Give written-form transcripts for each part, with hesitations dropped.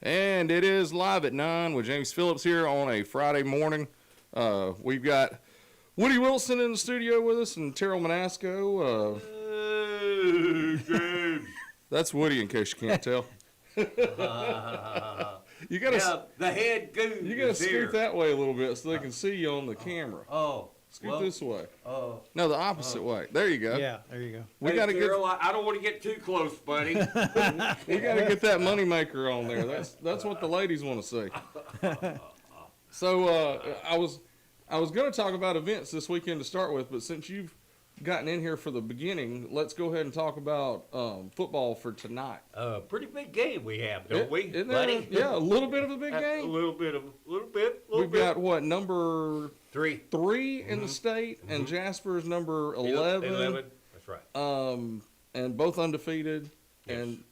And it is live at 9 with James Phillips here on a Friday morning. We've got Woody Wilson in the studio with us and Terrell Manasco. James. That's Woody, in case you can't tell. You gotta, the head goon. You gotta scoot here. that way a little bit so they can see you on the camera. Oh. Scoot this way. Oh. No, the opposite way. There you go. Yeah, there you go. We Hey, gotta Carol, I don't want to get too close, buddy. we gotta get that moneymaker on there. That's what the ladies want to see. So I was going to talk about events this weekend to start with, but since you've gotten in here for the beginning, let's go ahead and talk about football for tonight. Pretty big game we have, don't we, Isn't buddy? there, yeah, a little bit of a big A game. little bit. We've got what, number three in the state, and Jasper's number 11. 11. That's right. And both undefeated. Yes. And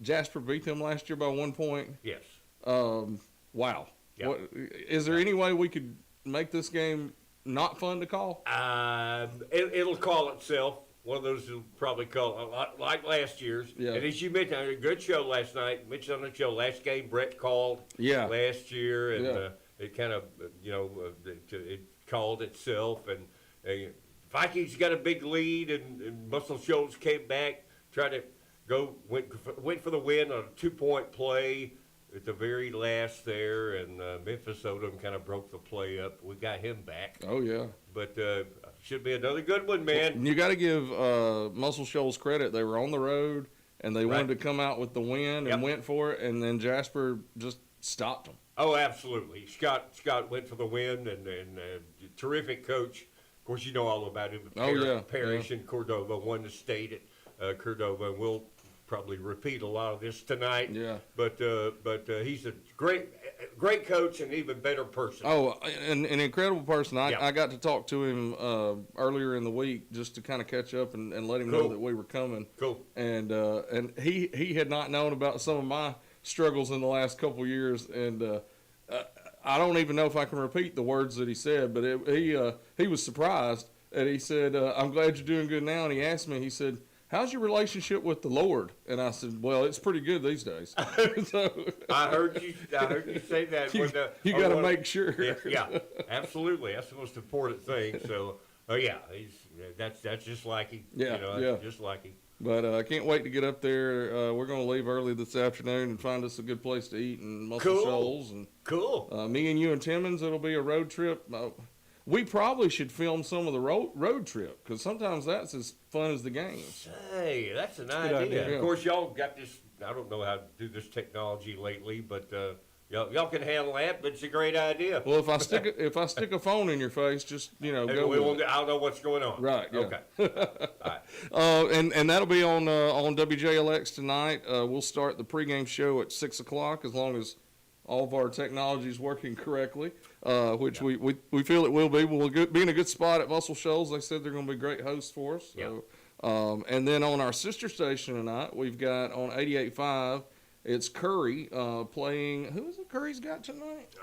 Jasper beat them last year by 1 point. Yes. Wow. Yeah. What, is there any way we could make this game not fun to call? It'll call itself. One of those will probably call a lot like last year's. Yeah. And as you mentioned, a good show last night. Mentioned on the show last game Brett called. Yeah. Last year, and Yeah. it kind of it called itself. And Vikings got a big lead, and Muscle Shoals came back, tried to went for the win on a 2-point play at the very last there, and Memphis Odom kind of broke the play up. We got him back. Oh, yeah. But should be another good one, man. And you got to give Muscle Shoals credit. They were on the road, and they wanted to come out with the win and went for it, and then Jasper just stopped them. Oh, absolutely. Scott went for the win, and terrific coach. Of course, you know all about him. Parrish and Cordova won the state at Cordova, and we'll probably repeat a lot of this tonight. Yeah. But he's a great coach and even better person. Oh, an incredible person. I, Yeah. I got to talk to him earlier in the week just to kind of catch up and let him know that we were coming. Cool. And he had not known about some of my struggles in the last couple of years, and I don't even know if I can repeat the words that he said, but he was surprised, and he said, "I'm glad you're doing good now." And he asked me, he said, "How's your relationship with the Lord?" And I said, "Well, it's pretty good these days." So, I heard you say that. you got to make sure. Yeah, absolutely. That's the most important thing. So, that's just like him. Yeah, just like him. But I can't wait to get up there. We're going to leave early this afternoon and find us a good place to eat in Muscle Shoals. And Cool. me and you and Timmons, it'll be a road trip. We probably should film some of the road trip, because sometimes that's as fun as the games. Hey, that's an good idea. idea. Of course, y'all got this. I don't know how to do this technology lately, but y'all can handle that. But it's a great idea. Well, if I stick a phone in your face, just go. With it. I'll know what's going on. Right. Yeah. Okay. All right. And that'll be on WJLX tonight. We'll start the pregame show at 6:00, as long as all of our technology is working correctly, which we feel it will be. We'll be in a good spot at Muscle Shoals. They said they're going to be great hosts for us. So, and then on our sister station tonight, we've got on 88.5, it's Curry playing. Who is it Curry's got tonight?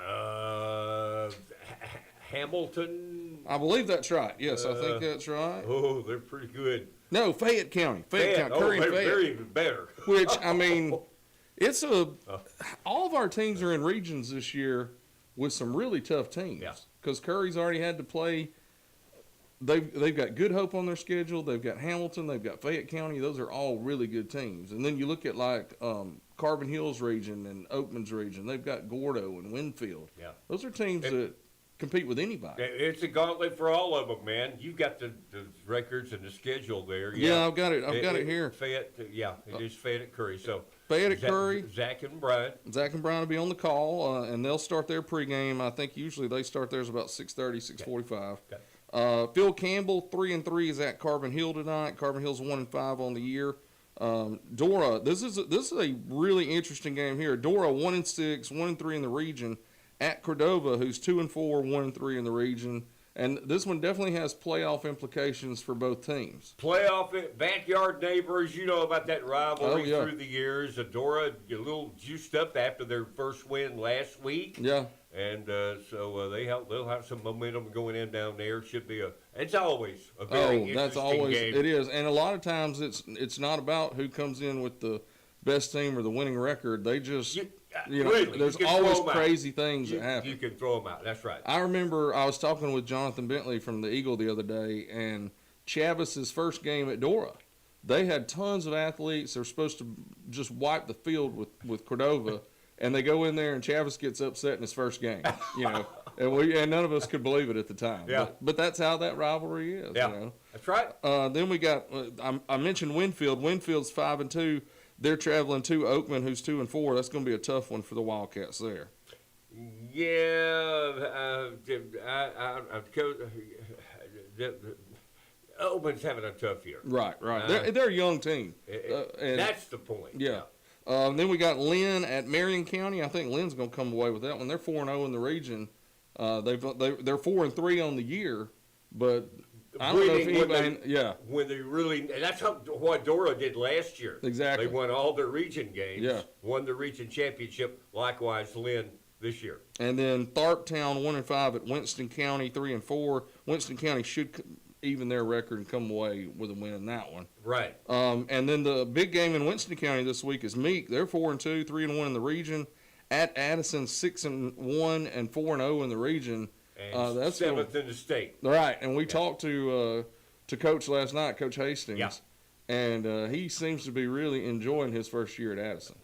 Hamilton. I believe that's right. Yes, I think that's right. Oh, they're pretty good. No, Fayette County. Fayette County. Curry and Fayette. They're even better. Which, I mean, all of our teams are in regions this year with some really tough teams. Yeah. Because Curry's already had to play. They've got Good Hope on their schedule. They've got Hamilton. They've got Fayette County. Those are all really good teams. And then you look at like Carbon Hills region and Oakman's region. They've got Gordo and Winfield. Yeah. Those are teams that compete with anybody. It's a gauntlet for all of them, man. You've got the records and the schedule there. Yeah, I've got it here. Fayette, it is Fayette at Curry. So Fayette at Curry. Zach and Brian. Zach and Brian will be on the call, and they'll start their pregame. I think usually they start theirs about 6:30, 6:45. Okay. Phil Campbell, 3-3, is at Carbon Hill tonight. Carbon Hill's 1-5 on the year. Dora, this is a really interesting game here. Dora 1-6, 1-3 in the region, at Cordova, who's 2-4, 1-3 in the region. And this one definitely has playoff implications for both teams. Playoff, backyard neighbors, you know about that rivalry yeah. through the years. Adora a little juiced up after their first win last week. Yeah. And so they'll have some momentum going in down there. It's always a very interesting that's always game. It is, and a lot of times it's not about who comes in with the best team or the winning record. They just Really, there's you can always throw 'em out. crazy things that happen. You can throw them out. That's right. I remember I was talking with Jonathan Bentley from the Eagle the other day, and Chavis's first game at Dora, they had tons of athletes. They're supposed to just wipe the field with Cordova, and they go in there, and Chavis gets upset in his first game. And none of us could believe it at the time. Yeah. But that's how that rivalry is. Yeah, that's right. Then we got I mentioned Winfield. Winfield's 5-2. They're traveling to Oakman, who's 2-4. That's going to be a tough one for the Wildcats there. Yeah, Oakman's having a tough year. Right. They're a young team. And that's the point. Yeah. Then we got Lynn at Marion County. I think Lynn's going to come away with that one. They're 4-0 in the region. They're 4-3 on the year, but I don't know if anybody. When they really, and that's what Dora did last year. Exactly. They won all their region games. Yeah. Won the region championship. Likewise, Lynn this year. And then Tharptown 1-5 at Winston County 3-4. Winston County should even their record and come away with a win in that one. Right. And then the big game in Winston County this week is Meek. They're 4-2, 3-1 in the region. At Addison, 6-1 and 4-0 in the region. And that's 7th in the state. Right. And we talked to Coach last night, Coach Hastings. Yeah. And he seems to be really enjoying his first year at Addison.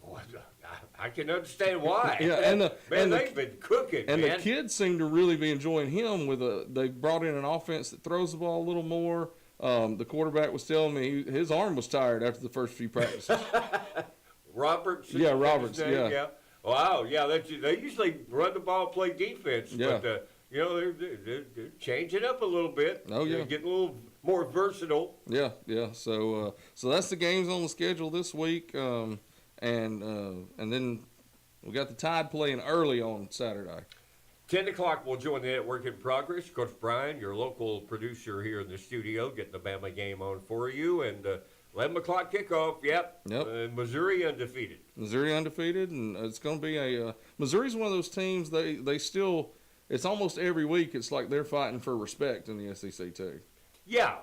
I can understand why. Yeah, they've been cooking, and the kids seem to really be enjoying him. They brought in an offense that throws the ball a little more. The quarterback was telling me his arm was tired after the first few practices. Roberts. Yeah, Roberts. Yeah. Wow. Yeah, they usually run the ball, play defense. Yeah. But they're changing up a little bit. Oh yeah, they're getting a little more versatile. Yeah. So that's the games on the schedule this week. And then we got the Tide playing early on Saturday. 10 o'clock, we'll join the Network in Progress. Coach Brian, your local producer here in the studio, getting the Bama game on for you. And 11 o'clock kickoff, yep. Missouri undefeated. Missouri undefeated, and it's going to be Missouri's one of those teams, they still, it's almost every week, it's like they're fighting for respect in the SEC too. Yeah,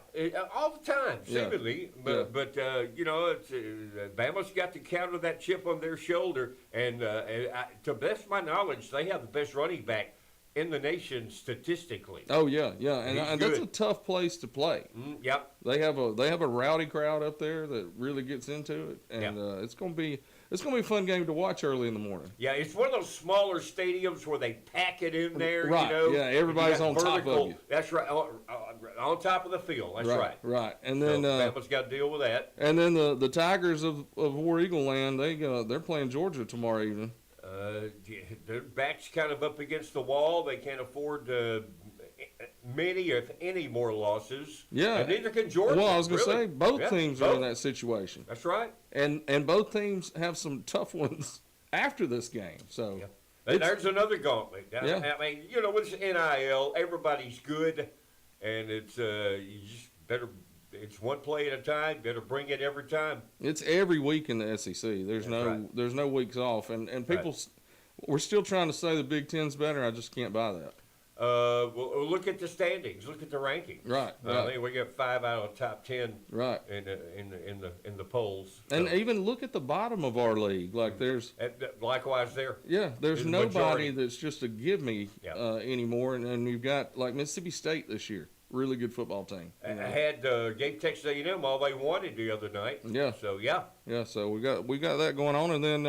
all the time, seemingly. Yeah. But it's, Bama's got to counter that chip on their shoulder. And to best of my knowledge, they have the best running back in the nation statistically. Oh, yeah. And that's a tough place to play. Yep. They have a rowdy crowd up there that really gets into it. And it's going to be a fun game to watch early in the morning. Yeah, it's one of those smaller stadiums where they pack it in there, right. Yeah, everybody's on top of you. That's right, on top of the field. That's right. Right, and then Bama's got to deal with that. And then the Tigers of War Eagle Land, they're playing Georgia tomorrow evening. Their back's kind of up against the wall. They can't afford many, if any, more losses. Yeah, and neither can Georgia. Well, I was going to say both teams are in that situation. That's right. And both teams have some tough ones after this game. So there's another gauntlet. Yeah. I mean, with NIL, everybody's good, and it's you just better. It's one play at a time. Better bring it every time. It's every week in the SEC. There's no weeks off, and people, we're still trying to say the Big Ten's better. I just can't buy that. Well, look at the standings. Look at the rankings. Right. I think we got 5 out of the top 10. Right. In the polls. And even look at the bottom of our league. Like there's likewise there. Yeah, there's nobody majority. That's just a give me anymore. And you've got like Mississippi State this year. Really good football team. I had gave Texas A&M all they wanted the other night. Yeah. So yeah. Yeah. So we got that going on, and then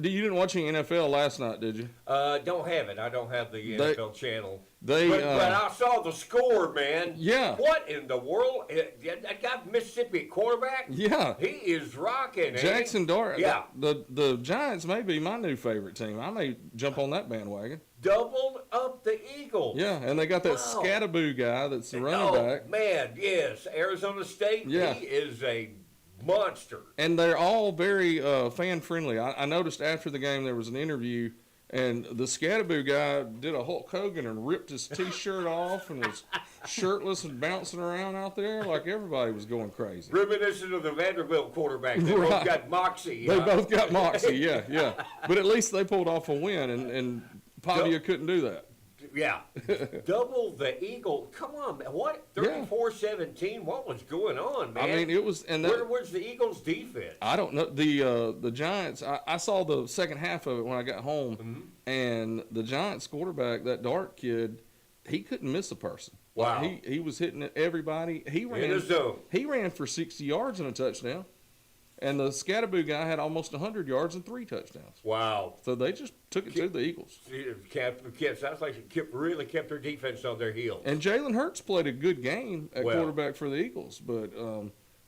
you didn't watch any NFL last night, did you? Don't have it. I don't have the NFL channel. But I saw the score, man. Yeah. What in the world? That guy from Mississippi at quarterback. Yeah. He is rocking. Jackson Dart. Yeah. The Giants may be my new favorite team. I may jump on that bandwagon. Doubled up the Eagles. Yeah, and they got that Scattaboo guy that's the running back. Oh, man, yes. Arizona State, yeah. He is a monster. And they're all very fan-friendly. I noticed after the game there was an interview, and the Scattaboo guy did a Hulk Hogan and ripped his T-shirt off and was shirtless and bouncing around out there like everybody was going crazy. Reminiscent of the Vanderbilt quarterback. They both got moxie. They both got moxie, yeah. But at least they pulled off a win, and Pavia couldn't do that. Yeah, double the Eagle. Come on, man. What? 34-17? What was going on, man? I mean, it was, and where's the Eagles' defense? I don't know. The Giants. I saw the second half of it when I got home, and the Giants quarterback, that Dart kid, he couldn't miss a person. Wow. He was hitting everybody. He ran In the zone. He ran for 60 yards and a touchdown. And the Scatterboo guy had almost 100 yards and 3 touchdowns. Wow. So they just took it to the Eagles. Sounds like it really kept their defense on their heels. And Jalen Hurts played a good game at quarterback for the Eagles. But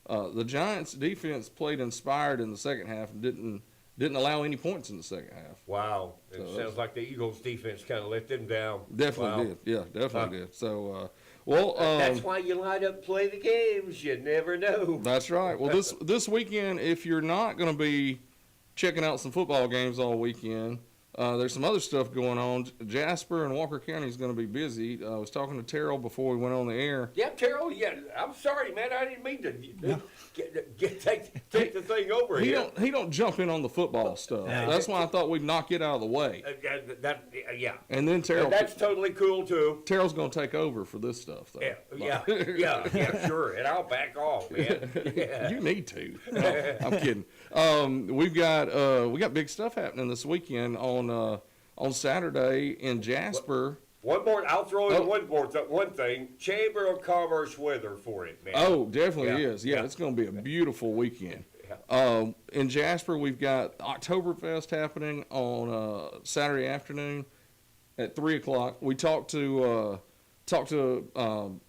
the Giants' defense played inspired in the second half and didn't allow any points in the second half. Wow. It sounds like the Eagles' defense kind of let them down. Definitely did. Yeah, definitely did. So, that's why you line up and play the games. You never know. That's right. Well, this weekend, if you're not going to be checking out some football games all weekend, there's some other stuff going on. Jasper and Walker County is going to be busy. I was talking to Terrell before we went on the air. Yeah, Terrell. Yeah, I'm sorry, man. I didn't mean to take the thing over here. He don't jump in on the football stuff. That's why I thought we'd knock it out of the way. Yeah. And then Terrell. That's totally cool too. Terrell's going to take over for this stuff, though. Yeah, sure. And I'll back off, man. Yeah. You need to. No, I'm kidding. We got big stuff happening this weekend on Saturday in Jasper. One more. I'll throw in one thing. Chamber of Commerce weather for it, man. Oh, definitely is. Yeah, it's going to be a beautiful weekend. In Jasper, we've got Oktoberfest happening on Saturday afternoon at 3:00. We talked to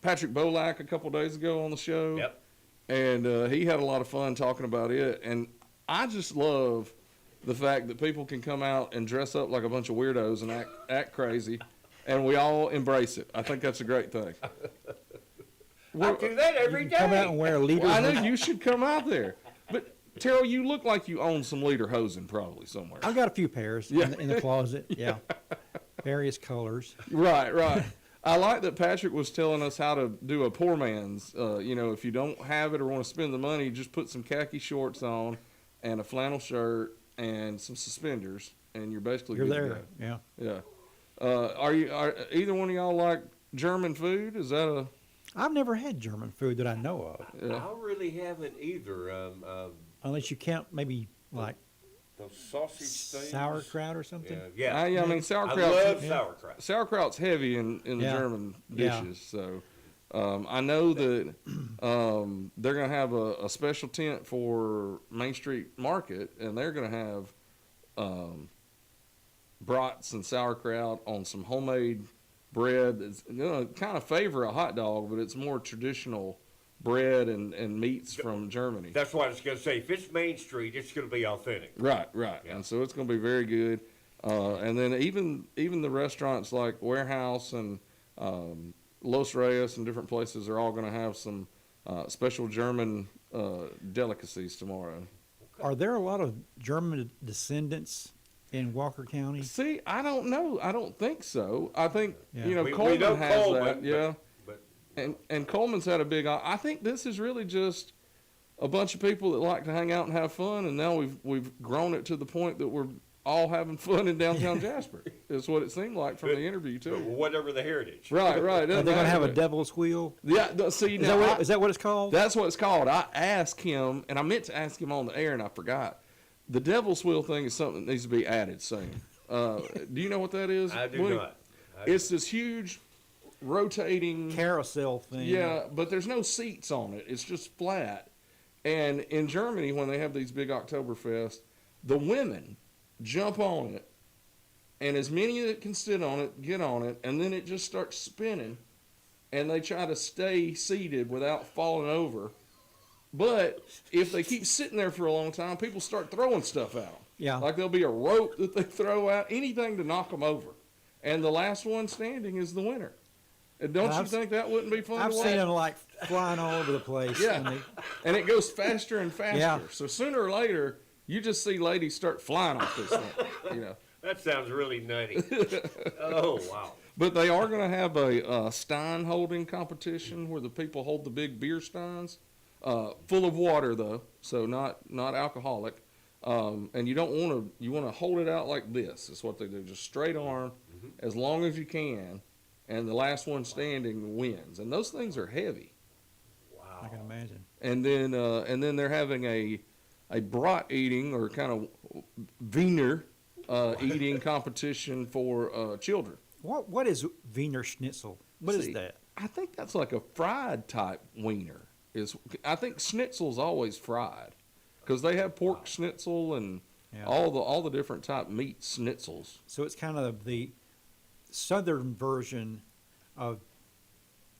Patrick Bolak a couple days ago on the show. Yep. And he had a lot of fun talking about it. And I just love the fact that people can come out and dress up like a bunch of weirdos and act crazy, and we all embrace it. I think that's a great thing. I do that every day. Come out and wear a leader. Well, I know you should come out there. But, Terrell, you look like you own some leader hosen probably somewhere. I've got a few pairs in the closet. Yeah. Various colors. Right. I like that Patrick was telling us how to do a poor man's. If you don't have it or want to spend the money, just put some khaki shorts on and a flannel shirt and some suspenders, and you're basically You're good there. to go. Yeah. Yeah. Are either one of y'all like German food? Is that a? I've never had German food that I know of. Yeah. I really haven't either. Unless you count maybe like Those sausage things. sauerkraut or something. Yeah. I mean, sauerkraut. I love sauerkraut. Sauerkraut's heavy in the Yeah. German Yeah. dishes, so I know that they're going to have a special tent for Main Street Market, and they're going to have brats and sauerkraut on some homemade bread that's going to kind of favor a hot dog, but it's more traditional bread and meats from Germany. That's what I was going to say. If it's Main Street, it's going to be authentic. Right. Yeah. And so it's going to be very good. And then even the restaurants like Warehouse and Los Reyes and different places are all going to have some special German delicacies tomorrow. Are there a lot of German descendants in Walker County? See, I don't know. I don't think so. I think, Yeah. We Coleman know has Coleman, that. Yeah. But And Coleman's had a big. I think this is really just a bunch of people that like to hang out and have fun, and now we've grown it to the point that we're all having fun in downtown Jasper. Is what it seemed like from the interview too. whatever the heritage. Right. Are they going to have a devil? devil's wheel? Yeah. See, Is now that what it's called? that's what it's called. I asked him, and I meant to ask him on the air, and I forgot. The devil's wheel thing is something that needs to be added soon. Do you know what that is? I do Willie? not. It's this huge rotating Carousel thing. Yeah, but there's no seats on it. It's just flat. And in Germany, when they have these big Oktoberfest, the women jump on it, and as many that can sit on it get on it, and then it just starts spinning, and they try to stay seated without falling over. But if they keep sitting there for a long time, people start throwing stuff at them. Yeah. Like there'll be a rope that they throw out, anything to knock them over. And the last one standing is the winner. And don't you think that wouldn't be fun I've to watch? seen them like flying all over the place. Yeah. and they- And it goes faster and faster. Yeah. So sooner or later, you just see ladies start flying off this thing. That sounds really nutty. Oh, wow. But they are going to have a stein holding competition where the people hold the big beer steins, full of water though, so not alcoholic. And you want to hold it out like this. Is what they do, just straight arm, as long as you can, and the last one standing wins. And those things are heavy. I can imagine. And then they're having a brat eating or kind of Wiener eating competition for children. What is Wiener Schnitzel? What is See, that? I think that's like a fried type wiener. I think schnitzel's always fried because they have pork schnitzel and Yeah. all the different type meat schnitzels. So it's kind of the southern version of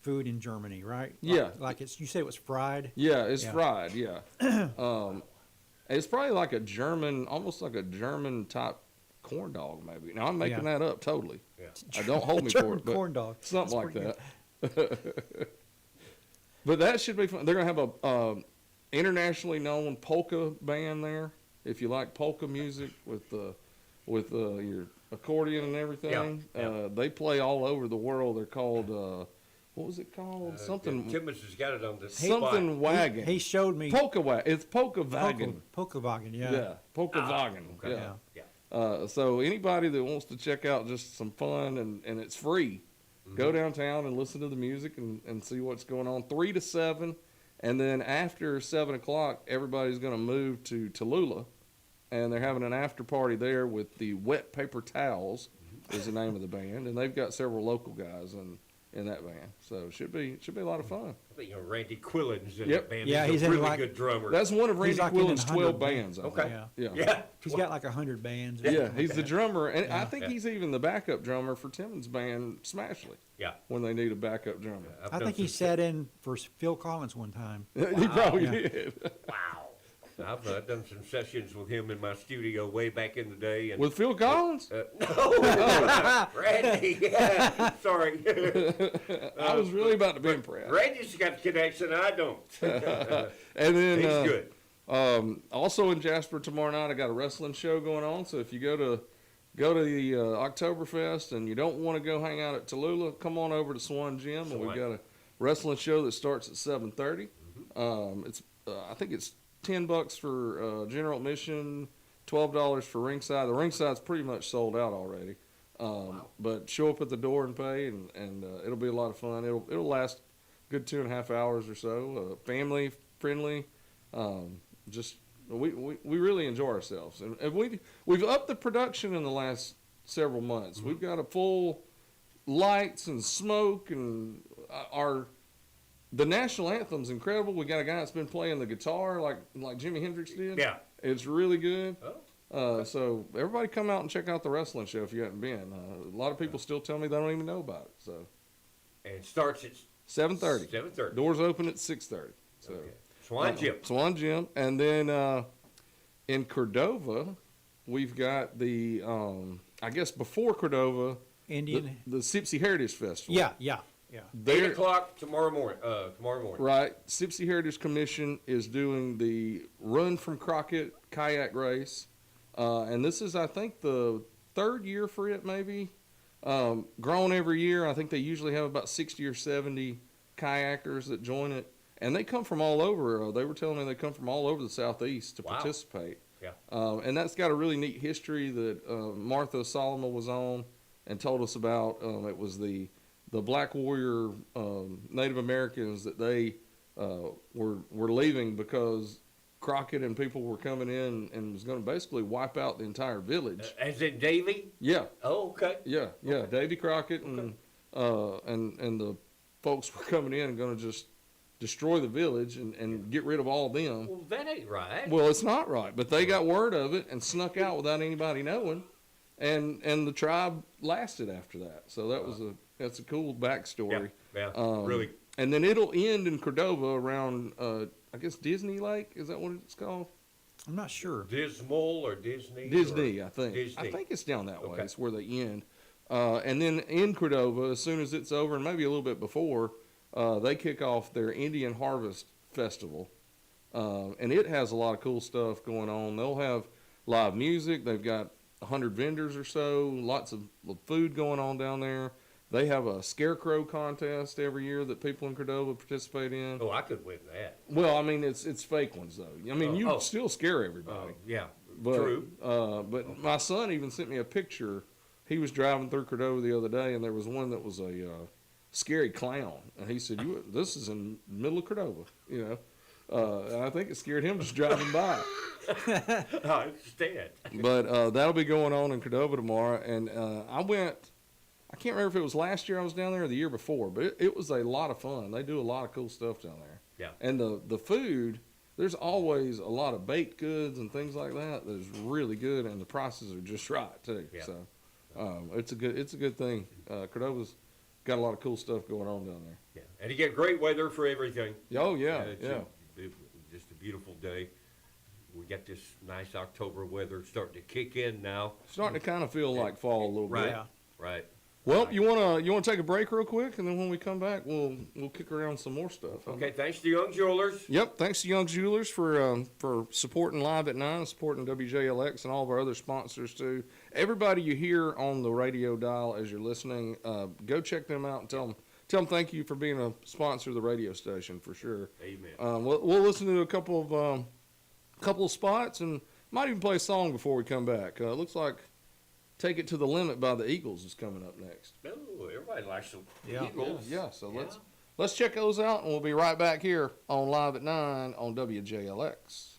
food in Germany, right? Yeah. Like you say it was fried. Yeah, it's Yeah. fried. Yeah, it's probably like a German, almost like a German type corn dog, maybe. Now I'm making Yeah. that up totally. Yeah. Don't hold me for German it, but corn dog. something That's like pretty that. But that should be fun. They're gonna have a internationally known polka band there. If you like polka music with your accordion and everything, Yeah. they play all over the world. They're called what was it called? Timmons has got it on the Something spot. wagon. He showed me Polka wagon. It's polka wagon. Polka wagon, yeah. Yeah, polka wagon. Okay. Yeah. Yeah. So anybody that wants to check out just some fun and it's free, go downtown and listen to the music and see what's going on. 3 to 7, and then after 7 o'clock, everybody's going to move to Tallulah, and they're having an after party there with the Wet Paper Towels is the name of the band, and they've got several local guys in that band. So it should be a lot of fun. I think Randy Quillen's in Yep. the band. Yeah, he's he's a in really like- good drummer. That's one of He's Randy like in Quillen's 100 12 bands. I Okay. think. Yeah. Yeah. Yeah. He's got like 100 bands. Yeah, he's the drummer, and I Yeah. think Yeah. he's even the backup drummer for Timmons' band Smashley Yeah. when they need a backup drummer. I've I done think he some- sat in for Phil Collins one time. He probably Yeah. did. Wow. I've done some sessions with him in my studio way back in the day. And With Phil Collins? no, Randy. Yeah. Sorry. I was really about to be impressed. Randy's got the connection. I don't. And then He's good. also in Jasper tomorrow night, I got a wrestling show going on. So if you go to the Oktoberfest and you don't want to go hang out at Tallulah, come on over to Swan Gym, and we've got a wrestling show that starts at 7:30. It's I think it's $10 for general admission, $12 for ringside. The ringside's pretty much sold out already. But show up at the door and pay, and it'll be a lot of fun. It'll last a good 2.5 hours or so. Family friendly. Just we really enjoy ourselves, and we've upped the production in the last several months. We've got a full lights and smoke, and the national anthem's incredible. We got a guy that's been playing the guitar like Jimi Hendrix did. Yeah. It's really good. Oh. So everybody come out and check out the wrestling show if you haven't been. A lot of people still tell me they don't even know about it. So And it starts at 7:30. 7:30. Doors open at 6:30. So Okay. Swan Gym. Swan Gym, and then in Cordova, we've got the I guess before Cordova, Indian. the Sipsey Heritage Festival. Yeah. 8 They're, o'clock tomorrow morning. right. Sipsey Heritage Commission is doing the Run from Crockett kayak race. And this is, I think, the third year for it, maybe. Grown every year. I think they usually have about 60 or 70 kayakers that join it. And they come from all over. They were telling me they come from all over the Southeast to Wow. participate. Yeah. And that's got a really neat history that Martha Solomon was on and told us about. It was the Black Warrior Native Americans that they were leaving because Crockett and people were coming in and was going to basically wipe out the entire village. As in Davy? Yeah, Oh, okay. yeah. Davy Crockett and the folks were coming in and going to just destroy the village and get rid of all of them. Well, that ain't right. Well, it's not right, but they got word of it and snuck out without anybody knowing, and the tribe lasted after that. So that's a cool backstory. Yeah, Um, really. And then it'll end in Cordova around, I guess Disney Lake. Is that what it's called? I'm not sure. Dismal or Disney? Disney, I think. Disney. I think it's down that way. Okay. It's where they end. And then in Cordova, as soon as it's over, and maybe a little bit before, they kick off their Indian Harvest Festival. And it has a lot of cool stuff going on. They'll have live music. They've got 100 vendors or so, lots of food going on down there. They have a scarecrow contest every year that people in Cordova participate in. Oh, I could win that. Well, I mean, it's fake ones, though. I mean, you still scare Oh, everybody. yeah. But, True. But my son even sent me a picture. he was driving through Cordova the other day, and there was one that was a scary clown, and he said, this is in the middle of Cordova, you know." And I think it scared him just driving by. I understand. But that'll be going on in Cordova tomorrow. And I can't remember if it was last year I was down there or the year before, but it was a lot of fun. They do a lot of cool stuff down there. Yeah. And the food, there's always a lot of baked goods and things like that that is really good, and the prices are just right too. Yeah. So it's a good thing. Cordova's got a lot of cool stuff going on down there. Yeah. And you get great weather for everything. Oh yeah, It's just a beautiful day. We got this nice October weather starting to kick in now. Starting to kind of feel like fall a little bit. Yeah. Right. Well, you wanna take a break real quick, and then when we come back, we'll kick around some more stuff. Okay, thanks to Young Jewelers. Yep. Thanks to Young Jewelers for supporting Live at 9, supporting WJLX, and all of our other sponsors too. Everybody you hear on the radio dial as you're listening, go check them out and tell them thank you for being a sponsor of the radio station for sure. Amen. We'll listen to a couple of spots and might even play a song before we come back. It looks like "Take It to the Limit" by the Eagles is coming up next. Oh, everybody likes some Yeah. Eagles. Yeah. So let's check those out, and we'll be right back here on Live at 9 on WJLX.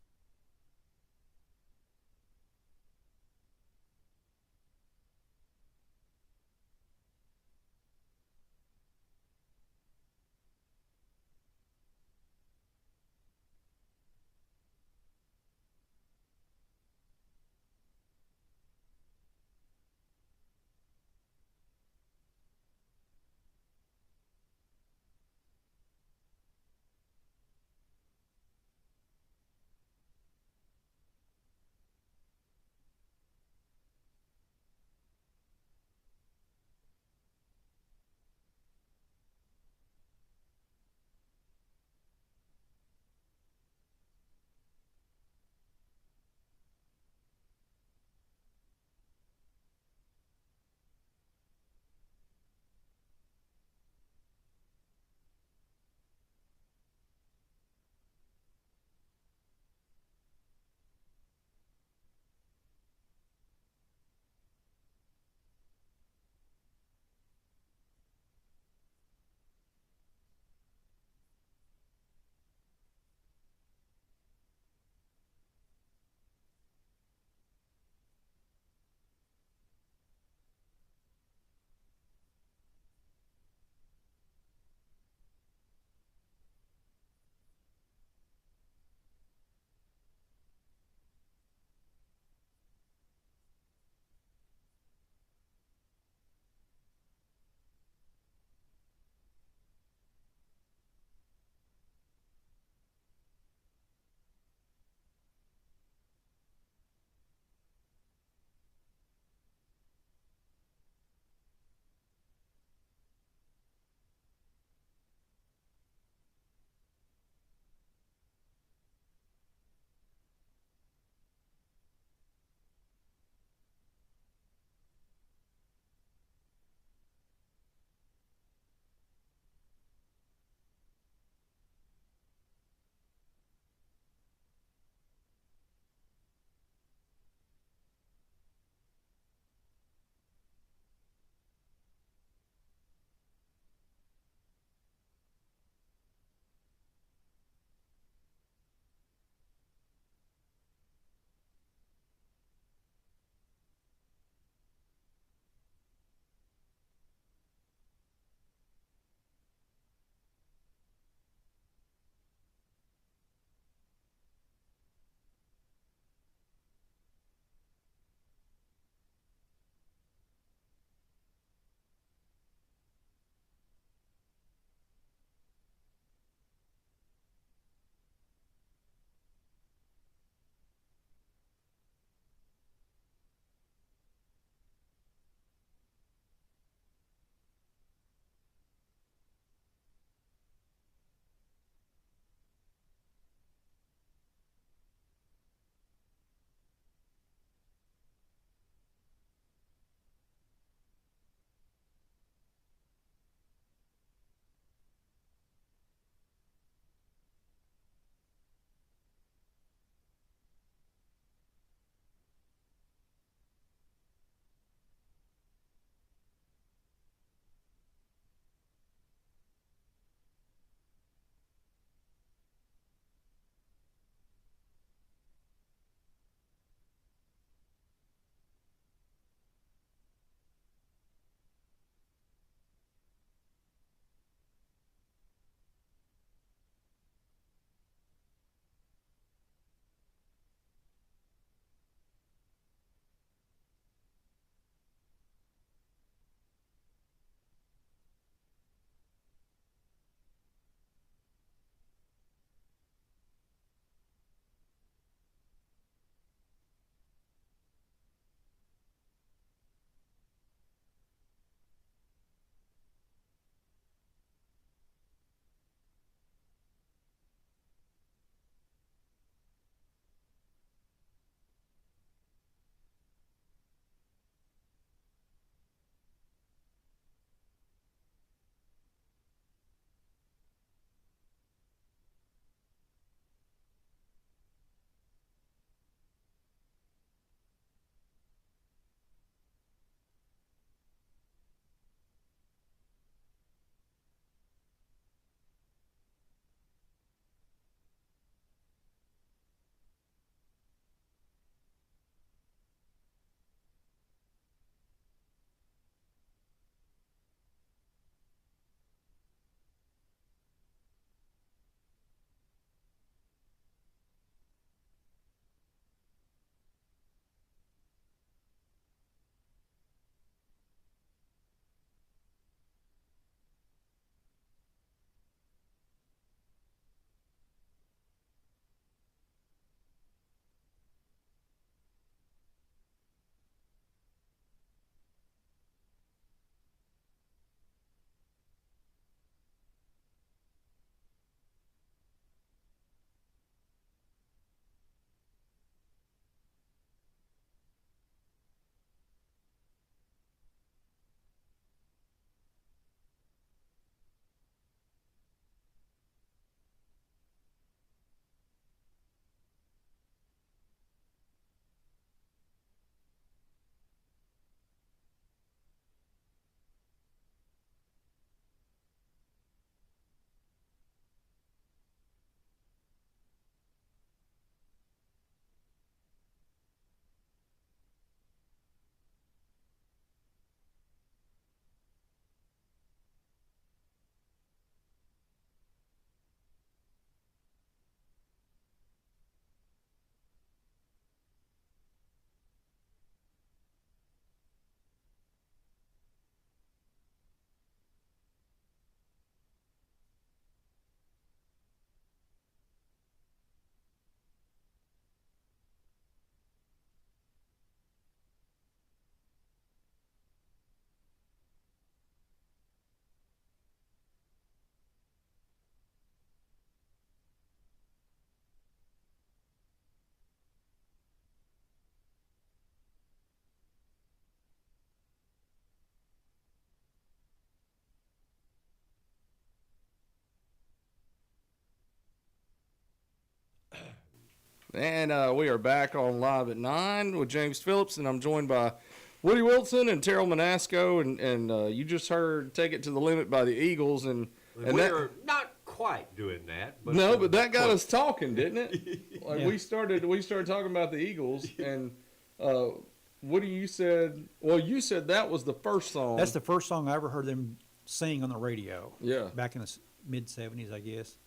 And we are back on Live at 9 with James Phillips, and I'm joined by Woody Wilson and Terrell Manasco, and you just heard "Take It to the Limit" by the Eagles, and We're not quite doing that. But no, but that got close. us talking, didn't it? Like Yeah. we started talking about the Eagles, and Woody, you said that was the first song. That's the first song I ever heard them sing on the radio. Yeah. Back in the mid-'70s, I guess.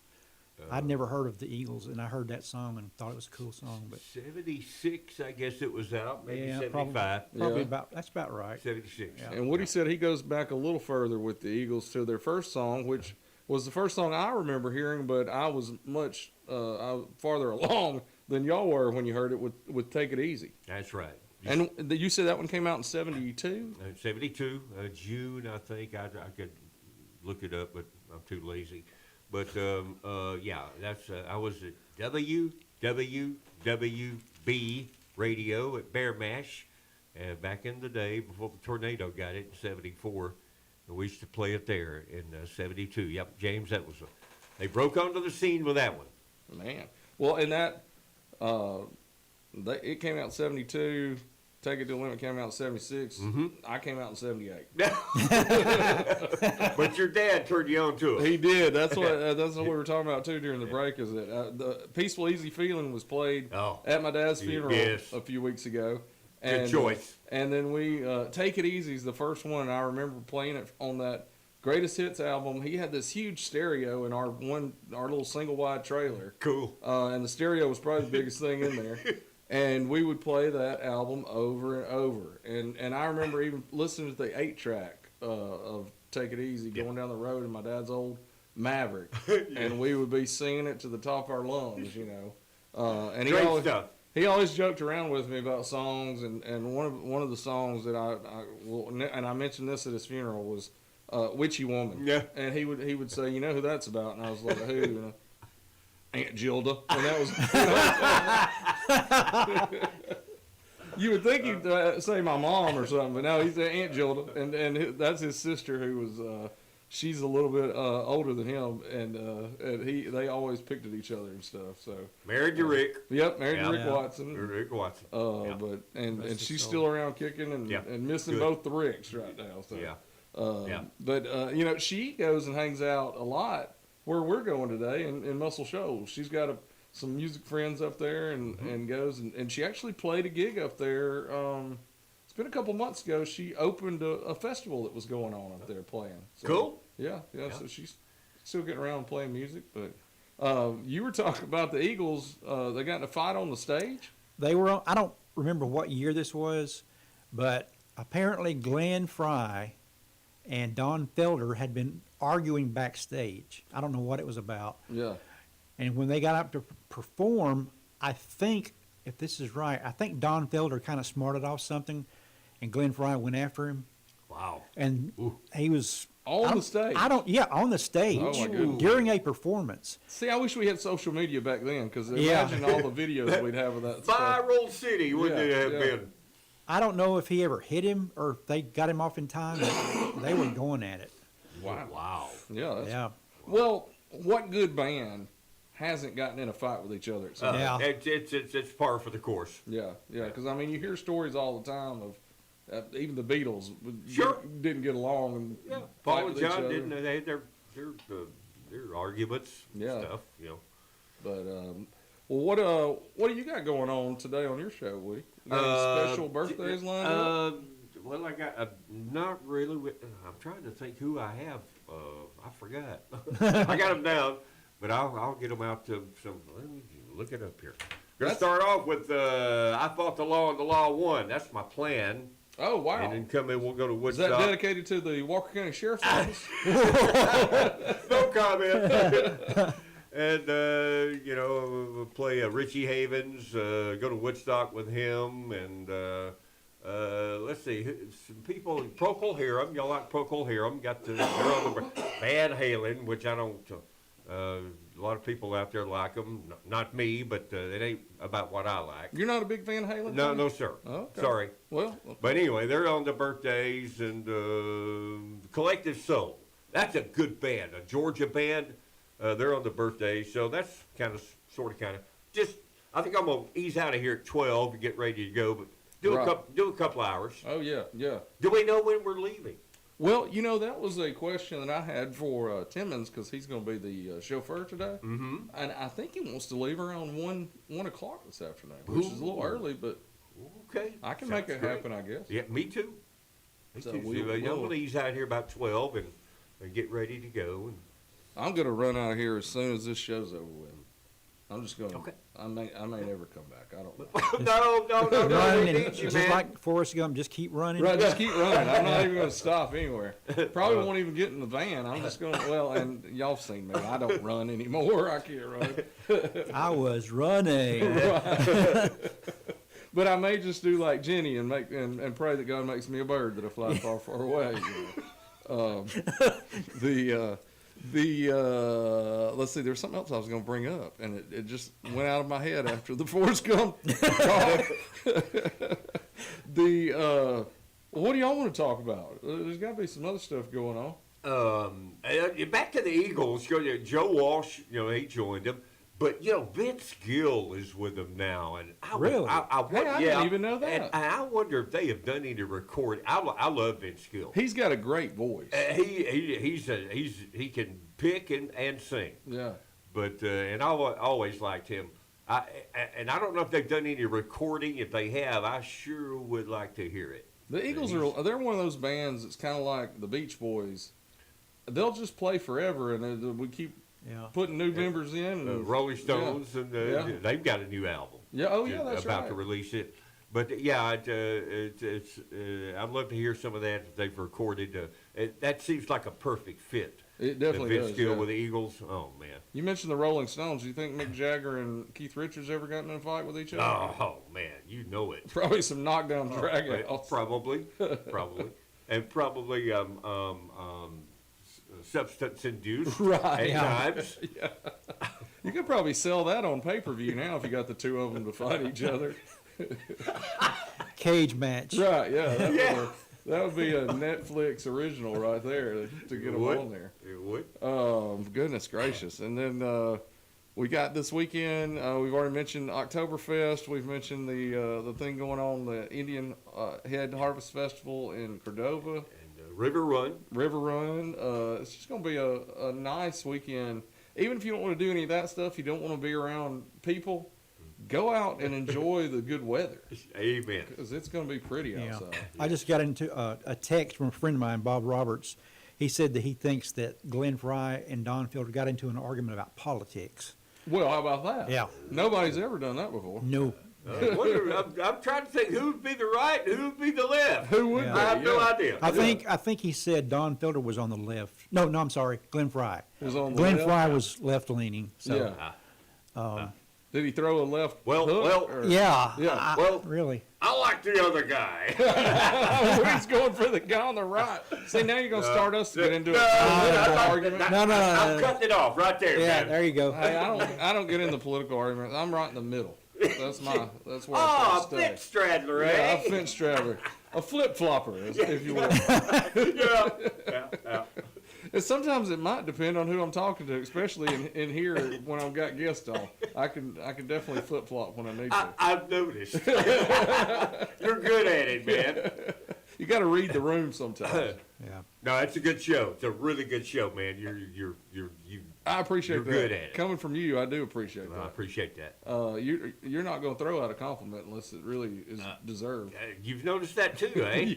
I'd never heard of the Eagles, and I heard that song and thought it was a cool song. But 76, I guess it was out. Maybe yeah, 75. probably Yeah. that's about right. 76. Yeah. And Woody said he goes back a little further with the Eagles to their first song, which was the first song I remember hearing, but I was much farther along than y'all were when you heard it with "Take It Easy." That's right. And you said that one came out in '72. 72, June, I think. I could look it up, but I'm too lazy. But yeah, that's I was at WWWB radio at Bear Mash back in the day before the tornado got it in '74. And we used to play it there in '72. Yep, James, that was they broke onto the scene with that one. Man, well, and that it came out in '72. "Take It to the Limit" came out in '76. I came out in '78. But your dad turned you on to it. He did. That's what we were talking about too during the break. Is that the "Peaceful Easy Feeling" was played at my dad's funeral Yes. a few weeks ago. Good And, choice. And then we "Take It Easy" is the first one, and I remember playing it on that Greatest Hits album. He had this huge stereo in our little single wide trailer, Cool. and the stereo was probably the biggest thing in there. And we would play that album over and over. And I remember even listening to the 8-track of "Take It Easy" going down the road in my dad's old Maverick. And we would be singing it to the top of our lungs, you know. And Great stuff. he always joked around with me about songs. And one of the songs that I mentioned this at his funeral was "Witchy Woman." Yeah. And he would say, "You know who that's about?" And I was like, "Who?" And Aunt Gilda, and that was. You would think he'd say my mom or something, but no, he said Aunt Gilda, and that's his sister who was. She's a little bit older than him, and they always picked at each other and stuff. So Married to Rick. yep, married to Rick Yeah. Watson. Rick Watson. Yeah. But and Rest his she's soul. still around kicking and Yeah. missing Good. both the Ricks right now. So Yeah. Yeah. But you know, she goes and hangs out a lot where we're going today in Muscle Shoals. She's got some music friends up there and goes and she actually played a gig up there. It's been a couple months ago. She opened a festival that was going on up there playing. So, Cool. Yeah. Yeah. So she's still getting around and playing music. But you were talking about the Eagles. They got in a fight on the stage. They were on, I don't remember what year this was, but apparently Glenn Fry and Don Felder had been arguing backstage. I don't know what it was about. Yeah. And when they got up to perform, I think, if this is right, I think Don Felder kind of smarted off something, and Glenn Fry went after him. Wow. And Ooh. he was On the stage. Yeah, on the stage Oh, my goodness. during a performance. See, I wish we had social media back then, because Yeah. imagine all the videos we'd have of that stuff. Viral city, wouldn't Yeah, it have yeah. been? I don't know if he ever hit him or if they got him off in time, but they were going at it. Wow. Wow. Yeah. That's, Yeah. Well, what good band hasn't gotten in a fight with each other at some Yeah. It's par for the course. Yeah, because I mean, you hear stories all the time of even the Beatles Sure. didn't get along and Yeah. fight Paul with and each John other. didn't. They had their arguments. And Yeah. Stuff. You know. But well, what do you got going on today on your show, Woody? You got any special birthdays lined up? Well, I got not really. I'm trying to think who I have. I forgot. I got them down, but I'll get them out to some. Let me look it up here. Gonna That's- start off with I fought the law and the law won. That's my plan. Oh wow! And then come in. We'll go to Is Woodstock. that dedicated to the Walker County Sheriff's Office? No comment. And you know, we'll play Richie Havens. Go to Woodstock with him, and let's see, some people. Procol Harum. Y'all like Procol Harum? Got they're on the Van Halen, which I don't. A lot of people out there like them. Not me, but it ain't about what I like. You're not a big Van Halen? No, fan? no, sir. Okay. Sorry. Well, But anyway, they're on the birthdays, and Collective Soul. That's a good band, a Georgia band. They're on the birthdays, so that's kind of, sort of, just I think I'm gonna ease out of here at 12 and get ready to go. But do Right. a couple hours. Oh yeah, yeah. Do we know when we're leaving? Well, that was a question that I had for Timmons because he's going to be the chauffeur today, and I think he wants to leave around 1 o'clock this afternoon, which is a little Ooh. early, but Okay. I can Sounds make it great. happen, I guess. Yeah, me too. Me So too. we So, I'm will- gonna ease out here about 12 and get ready to go. And I'm going to run out of here as soon as this show's over with. I'm just going to. Okay. I may never come back. I don't know. no, Run we and need you, just man. like Forrest Gump, just keep running. Right, just keep running. I'm not even going to stop anywhere. Probably won't even get in the van. I'm just going to, and y'all seen me. I don't run anymore. I can't run. I was running. But I may just do like Jenny and pray that God makes me a bird that I fly far, far away. Let's see, there's something else I was going to bring up, and it just went out of my head after the Forrest Gump talk. What do y'all want to talk about? There's got to be some other stuff going on. Back to the Eagles. Joe Walsh, he joined them. But Vince Gill is with them now, and Really? I didn't even know that. And I wonder if they have done any recording. I love Vince Gill. He's got a great voice. He can pick and sing. Yeah. But and I always liked him. I don't know if they've done any recording. If they have, I sure would like to hear it. The Eagles they're one of those bands that's kind of like the Beach Boys. They'll just play forever, and we keep putting new members in. And, Rolling Stones, and they've got a new album. Yeah, oh yeah, that's about right. to release it. But yeah, I'd love to hear some of that if they've recorded. That seems like a perfect fit. It definitely Vince does. Gill Yeah. with the Eagles. Oh man. You mentioned the Rolling Stones. Do you think Mick Jagger and Keith Richards ever gotten in a fight with each other? Oh man, you know it. Probably some knockdown drag outs. Probably, and probably substance induced Right. at times. You could probably sell that on pay-per-view now if you got the two of them to fight each other. Cage match. Right, yeah. That would be a Netflix original right there to get them on there. It would. Goodness gracious. And then we got this weekend, we've already mentioned Oktoberfest. We've mentioned the thing going on, the Indian Head Harvest Festival in Cordova. And River Run. It's just going to be a nice weekend. Even if you don't want to do any of that stuff, you don't want to be around people, go out and enjoy the good weather. Amen. Because it's going to be pretty outside. I just got into a text from a friend of mine, Bob Roberts. He said that he thinks that Glenn Fry and Don Fielder got into an argument about politics. Well, how about that? Yeah. Nobody's ever done that before. No. I'm trying to think who would be the right and who would be the left. Who would Yeah. be? I have no idea. I think he said Don Fielder was on the left. No, I'm sorry, Glenn Fry. Was on the Glenn left? Fry was left leaning. So, Yeah. Did he throw a left Well, hook? well, or- yeah. Yeah. Well, Really. I like the other guy. He's going for the guy on the right. See, now you're going to start us to get into No, a political I'm argument. No, I'm cutting it off right there, Yeah, man. there you go. Hey, I don't get into political arguments. I'm right in the middle. That's where Oh, I try to Fitz Stradler, stay. Yeah, eh? a fence straddler, a flip flopper, if you will. Yeah. And sometimes it might depend on who I'm talking to, especially in here when I've got guests on. I can definitely flip flop when I need to. I've noticed. You're good at it, man. You got to read the room sometimes. Yeah. No, it's a good show. It's a really good show, man. I appreciate You're that. good at it. Coming from you, I do appreciate I that. appreciate that. You're not going to throw out a compliment unless it really is deserved. You've noticed that too, eh?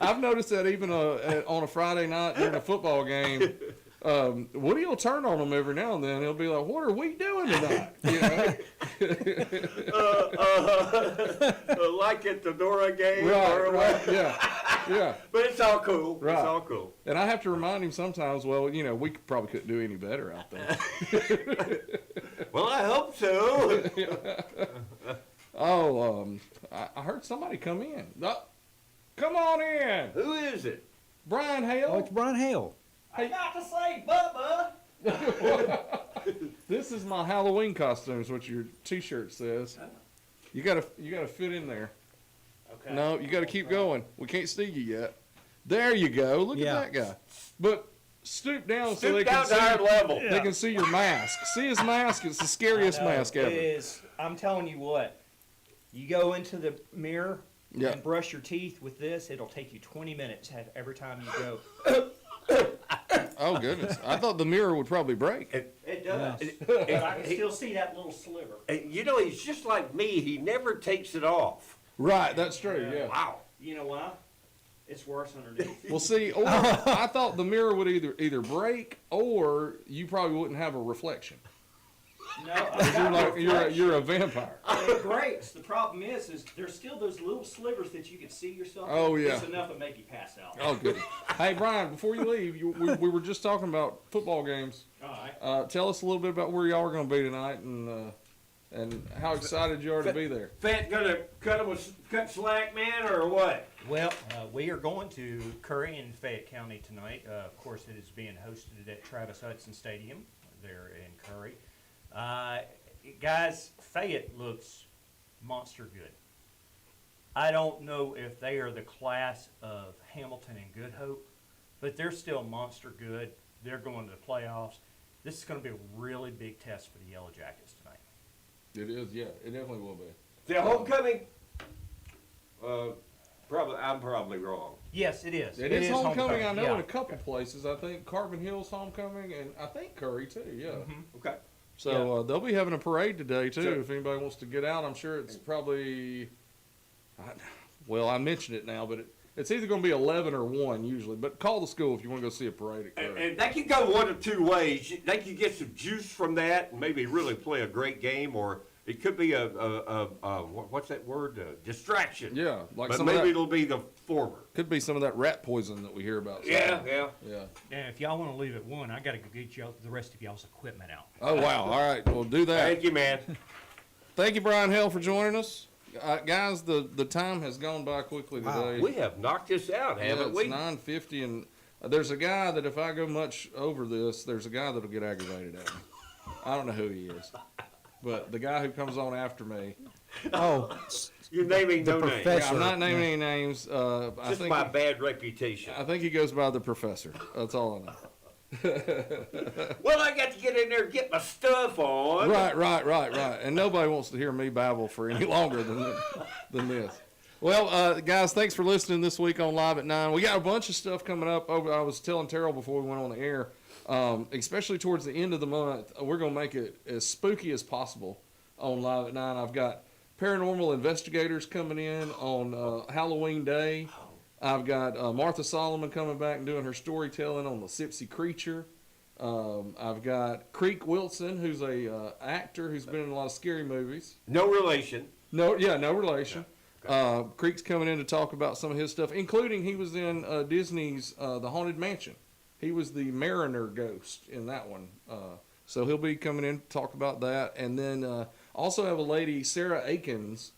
I've noticed that even on a Friday night during a football game, Woody will turn on them every now and then. He'll be like, "What are we doing tonight?" You know? Like at the Dora game or what? Yeah. But it's all cool. Right. It's all cool. And I have to remind him sometimes. Well, we probably couldn't do any better out there. Well, I hope so. I heard somebody come in. Come on in, Who is it? Brian Oh, Hale. it's Brian Hale. I got to say, Bubba. This is my Halloween costume. Is what your T-shirt says. You gotta fit in there. Okay. No, you gotta keep going. We can't see you yet. There you go. Look Yeah. at that guy. But stoop down so Stoop they down can to our see. level. They can see your mask. See his mask? It's the scariest I know, mask ever. It is. I'm telling you what. You go into the mirror Yeah. and brush your teeth with this. It'll take you 20 minutes every time you go. Oh goodness! I thought the mirror would probably break. It does. Yes. But I can still see that little sliver. And you know, he's just like me. He never takes it off. Right, that's true. Yeah. Wow. You know why? It's worse underneath. Well, see, or I thought the mirror would either break or you probably wouldn't have a reflection. No, I You're a vampire. it breaks. The problem is there's still those little slivers that you can see yourself. Oh, in. yeah. It's enough to make you pass out. Oh, good. Hey, Brian, before you leave, we were just talking about football games. All right. Tell us a little bit about where y'all are going to be tonight and how excited you are to be there. Fat gonna cut slack, man, or what? Well, we are going to Curry in Fayette County tonight. Of course, it is being hosted at Travis Hudson Stadium there in Curry. Guys, Fayette looks monster good. I don't know if they are the class of Hamilton and Good Hope, but they're still monster good. They're going to the playoffs. This is going to be a really big test for the Yellow Jackets tonight. It is, yeah. It definitely will be. The homecoming? I'm probably wrong. Yes, it is. It is homecoming, I know, yeah. in a couple places. I think Carbon Hill's homecoming, and I think Curry, too, yeah. Okay. So they'll be having a parade today, too, So- if anybody wants to get out. I'm sure it's probably, I mentioned it now, but it's either going to be 11 or 1 usually. But call the school if you want to go see a parade at Curry. And that could go one of two ways. They could get some juice from that and maybe really play a great game, or it could be what's that word? Distraction. Yeah, like But some of maybe that, it'll be the former. could be some of that rat poison that we hear about. Yeah. Yeah. And if y'all want to leave at 1, I got to go get y'all the rest of y'all's equipment out. Oh, wow. All right. We'll do that. Thank you, man. Thank you, Brian Hell, for joining us. Guys, the time has gone by quickly today. We have knocked this out, haven't It's we? 9:50, and there's a guy that if I go much over this, there's a guy that'll get aggravated at me. I don't know who he is, but the guy who comes on after me. Oh, You're naming The no names. professor. Yeah, I'm not naming any names. I Just think my bad reputation. I think he goes by the professor. That's all I know. Well, I got to get in there and get my stuff on. Right. And nobody wants to hear me babble for any longer than this. Well, guys, thanks for listening this week on Live at 9. We got a bunch of stuff coming up. I was telling Terrell before we went on the air, especially towards the end of the month, we're going to make it as spooky as possible on Live at 9. I've got paranormal investigators coming in on Halloween Day. I've got Martha Solomon coming back and doing her storytelling on the Sipsy Creature. I've got Creek Wilson, who's a actor who's been in a lot of scary movies. No relation. No relation. Creek's coming in to talk about some of his stuff, including he was in Disney's The Haunted Mansion. He was the Mariner ghost in that one. So he'll be coming in to talk about that. And then also have a lady, Sarah Akins.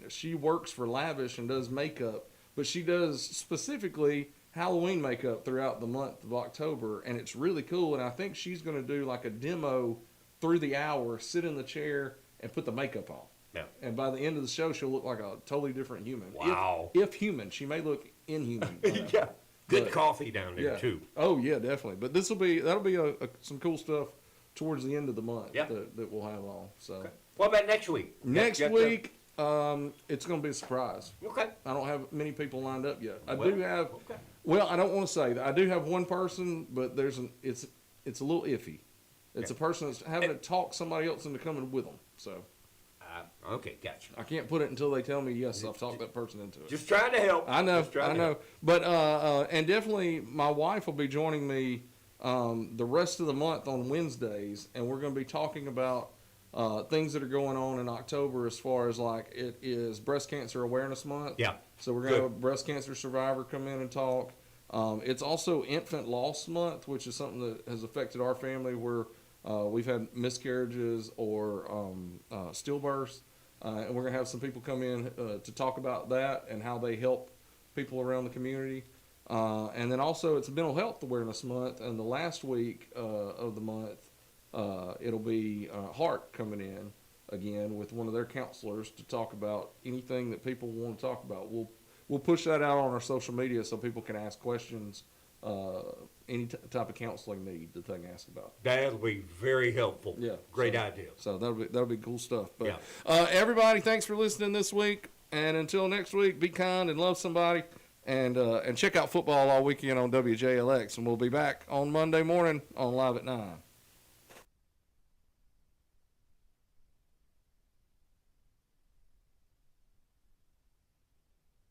She works for Lavish and does makeup, but she does specifically Halloween makeup throughout the month of October, and it's really cool. And I think she's going to do like a demo through the hour, sit in the chair, and put the makeup on. Yeah. And by the end of the show, she'll look like a totally different human. Wow. If human, she may look inhuman. Yeah. Good But- coffee down there, Yeah. too. Oh yeah, definitely. But that'll be some cool stuff towards the end of the month Yeah. that we'll have on. So Okay. What about next week? next Got week, it's going to be a surprise. Okay. I don't have many people lined up yet. I Well, do have. okay. Well, I don't want to say that. I do have one person, but it's a little iffy. It's a person that's having to talk somebody else into coming with them. So Okay, gotcha. I can't put it until they tell me yes. I've talked that person into it. Just trying to help. I know, Just trying I to know. help. But and definitely my wife will be joining me the rest of the month on Wednesdays, and we're going to be talking about things that are going on in October as far as like it is Breast Cancer Awareness Month. Yeah. So we're going to have a breast cancer survivor come in and talk. It's also Infant Loss Month, which is something that has affected our family where we've had miscarriages or stillbirths. And we're going to have some people come in to talk about that and how they help people around the community. And then also it's Mental Health Awareness Month, and the last week of the month, it'll be Heart coming in again with one of their counselors to talk about anything that people want to talk about. We'll push that out on our social media so people can ask questions any type of counseling need that they can ask about. That'll be very helpful. Yeah, Great so- idea. So that'll be cool stuff. But Yeah. everybody, thanks for listening this week. And until next week, be kind and love somebody. And check out football all weekend on WJLX. And we'll be back on Monday morning on Live at 9.